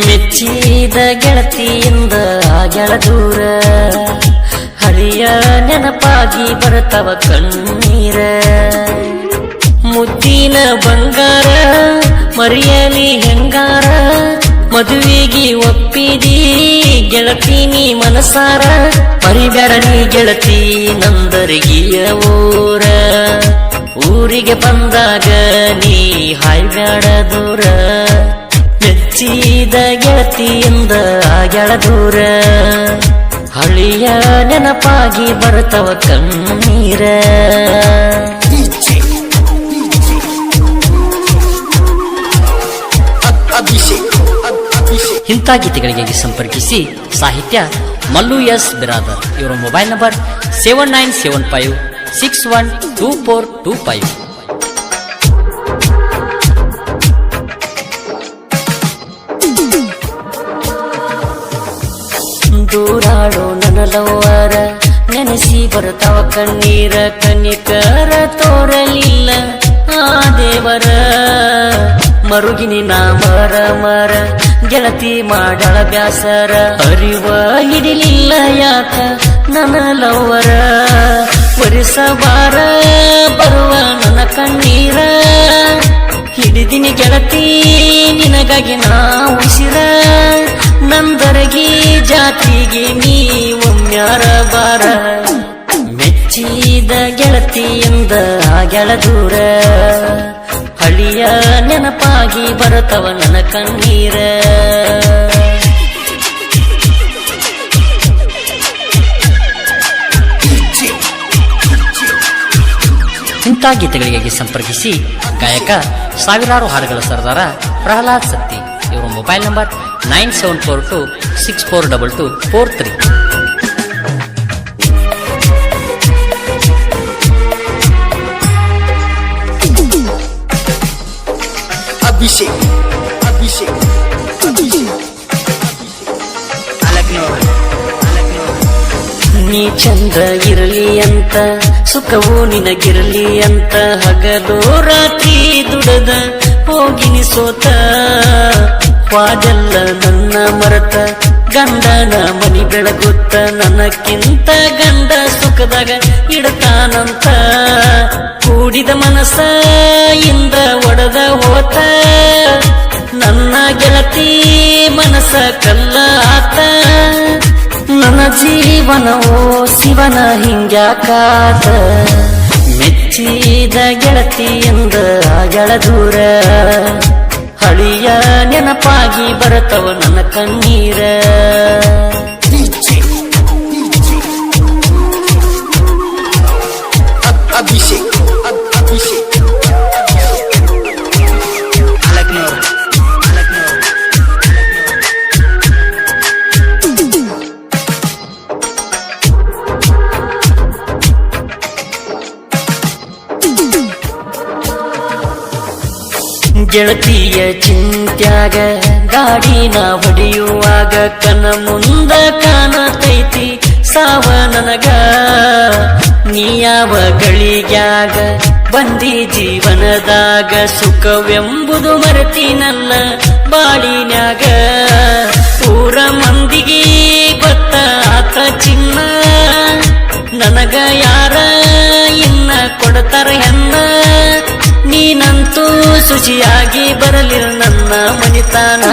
ಮೆಚ್ಚಿದ ಗೆಳತಿಯಿಂದ ಗೆಳ ದೂರ ಹಳಿಯ ನೆನಪಾಗಿ ಬರ್ತವ ಕಣ್ಣೀರ ಮುದ್ದಿನ ಬಂಗಾರ ಮರಿಯಲಿ ಹೆಂಗಾರ ಮದುವೆಗೆ ಒಪ್ಪಿದಿ ಗೆಳತಿನಿ ಮನಸಾರ ಮರಿಬೇಡ ನೀ ಗೆಳತಿ ನಂದರಗಿಯ ಊರ ಊರಿಗೆ ಬಂದಾಗ ನೀ ಹಾಯ್ಬ್ಯಾಡ ದೂರ ಮೆಚ್ಚಿದ ಗೆಳತಿಯಿಂದ ಗೆಳ ದೂರ ಹಳಿಯ ನೆನಪಾಗಿ ಬರ್ತವ ಕಣ್ಣೀರ ಇಂಥ ಗೀತೆಗಳಿಗೆ ಸಂಪರ್ಕಿಸಿ ಸಾಹಿತ್ಯ ಮಲ್ಲು ಎಸ್ ಬಿರಾದರ್. ಇವರ ಮೊಬೈಲ್ ನಂಬರ್ 7975612425. ದೂರಾಡೋ ನನ್ನ ಲವ್ವರ ನೆನೆಸಿ ಬರ್ತಾವ ಕಣ್ಣೀರ ಕನಿಕರ ತೋರಲಿಲ್ಲ ಆ ದೇವರ ಮರುಗಿನಿ ನಾ ಮರ ಮರ ಗೆಳತಿ ಮಾಡಳ ಬ್ಯಾಸರ ಅರಿವ ಹಿಡಿಲಿಲ್ಲ ಯಾಕ ನನ್ನ ಲವ್ವರ ಒರಿಸಬಾರ ಬರುವ ನನ್ನ ಕಣ್ಣೀರ ಹಿಡಿದಿನಿ ಗೆಳತಿ ನಿನಗಾಗಿ ನಾ ಉಸಿರ ನಂದರಗಿ ಜಾತಿಗೆ ನೀ ಒಮ್ಮ್ಯಾರ ಬಾರ ಮೆಚ್ಚಿದ ಗೆಳತಿಯಿಂದ ಗೆಳ ದೂರ ಹಳಿಯ ನೆನಪಾಗಿ ಬರತವ ನನ್ನ ಕಣ್ಣೀರ ಇಂಥ ಗೀತೆಗಳಿಗೆ ಸಂಪರ್ಕಿಸಿ ಗಾಯಕ ಸಾವಿರಾರು ಹಾಡುಗಳ ಸರದಾರ ಪ್ರಹ್ಲಾದ್ ಸತ್ತಿ. ಇವರ ಮೊಬೈಲ್ ನಂಬರ್ 9742642243. ಅಭಿಷೇಕ್ ನೀ ಚಂದ ಇರಲಿ ಅಂತ ಸುಖವೂ ನಿನಗಿರಲಿ ಅಂತ ಹಗಲು ರಾತ್ರಿ ದುಡದ ಹೋಗಿನಿ ಸೋತ ವಾದೆಲ್ಲ ನನ್ನ ಮರತ ಗಂಡನ ಮನಿ ಬೆಳಗುತ್ತ ನನಕ್ಕಿಂತ ಗಂಡ ಸುಖದಾಗ ಇಡತಾನಂತ ಕೂಡಿದ ಮನಸ್ಸ ಇಂದ ಒಡೆದ ಹೋತ ನನ್ನ ಗೆಳತಿ ಮನಸ್ಸ ಕಲ್ಲ ಆತ ನನ್ನ ಜೀವನವೋ ಶಿವನ ಹಿಂಗ್ಯಾಕಾತ ಮೆಚ್ಚಿದ ಗೆಳತಿಯಿಂದ ಗೆಳ ದೂರ ಹಳಿಯ ನೆನಪಾಗಿ ಬರತವ ನನ್ನ ಕಣ್ಣೀರ ಅಭಿಷೇಕ್ ಗೆಳತಿಯ ಚಿಂತ್ಯಾಗ ಗಾಡಿನ ಹೊಡೆಯುವಾಗ ಕನ ಮುಂದ ಕಾಣತೈತಿ ಸಾವ ನನಗ ನೀ ಯಾವ ಗಳಿಗ್ಯಾಗ ಬಂದಿ ಜೀವನದಾಗ ಸುಖವೆಂಬುದು ಮರೆತಿನಲ್ಲ ಬಾಳಿನ್ಯಾಗ ಊರ ಮಂದಿಗೆ ಗೊತ್ತ ಆತ ಚಿನ್ನ ನನಗ ಯಾರ ಇನ್ನ ಕೊಡ್ತಾರ ಹೆಣ್ಣ ನೀನಂತೂ ಶುಚಿಯಾಗಿ ಬರಲಿರ ನನ್ನ ಮನಿತಾನ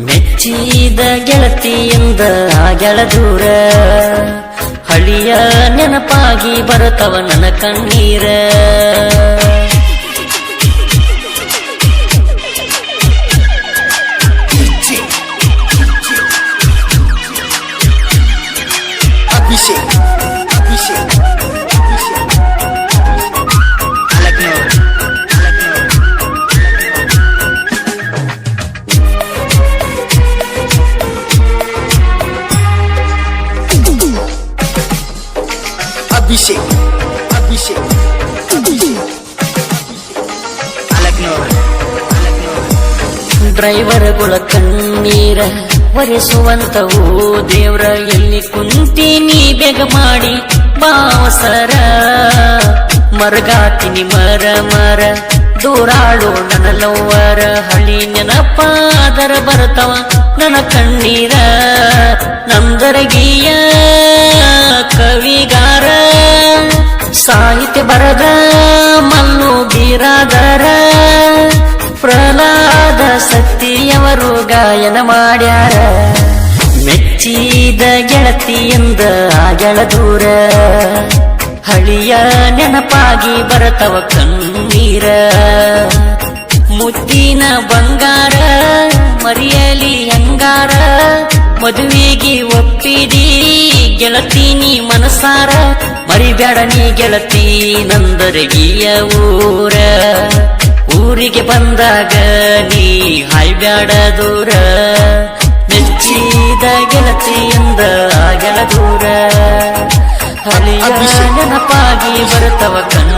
ಮೆಚ್ಚಿದ ಗೆಳತಿಯಿಂದ ಗೆಳ ದೂರ ಹಳಿಯ ನೆನಪಾಗಿ ಬರತವ ನನ್ನ ಕಣ್ಣೀರ ಅಭಿಷೇಕ್ ಡ್ರೈವರ್ಗಳ ಕಣ್ಣೀರ ಒರೆಸುವಂತವು ದೇವ್ರ ಎಲ್ಲಿ ಕುಂತೀನಿ ಬೇಗ ಮಾಡಿ ಬಾವಸರ ಮರಗಾತಿನಿ ಮರ ಮರ ದೂರಾಳು ನನ್ನ ಲವ್ವರ ಹಳಿ ನೆನಪಾದರ ಬರ್ತವ ನನ್ನ ಕಣ್ಣೀರ ನಂದರಗಿಯ ಕವಿಗಾರ ಸಾಹಿತ್ಯ ಬರದ ಮಲ್ಲು ಬೀರಾದರ ಪ್ರಹ್ಲಾದ ಸತ್ತಿಯವರು ಗಾಯನ ಮಾಡ್ಯಾರ ಮೆಚ್ಚಿದ ಗೆಳತಿಯಿಂದ ಆಗಳ ದೂರ ಹಳಿಯ ನೆನಪಾಗಿ ಬರತವ ಕಣ್ಣೀರ ಮುತ್ತಿನ ಬಂಗಾರ ಮರಿಯಲಿ ಹಂಗಾರ ಮದುವೆಗೆ ಒಪ್ಪಿದಿ ಗೆಳತೀನಿ ಮನಸಾರ ಮರಿಬ್ಯಾಡ ನೀ ಗೆಳತಿ ನಂದರಗಿಯ ಊರ ಊರಿಗೆ ಬಂದಾಗ ನೀ ಹಾಯ್ಬ್ಯಾಡ ದೂರ ಮೆಚ್ಚಿದ ಗೆಳತಿಯಿಂದ ಆಗಲ ದೂರ ಹಳಿಯ ನೆನಪಾಗಿ ಬರ್ತವ ಕಣ್ಣ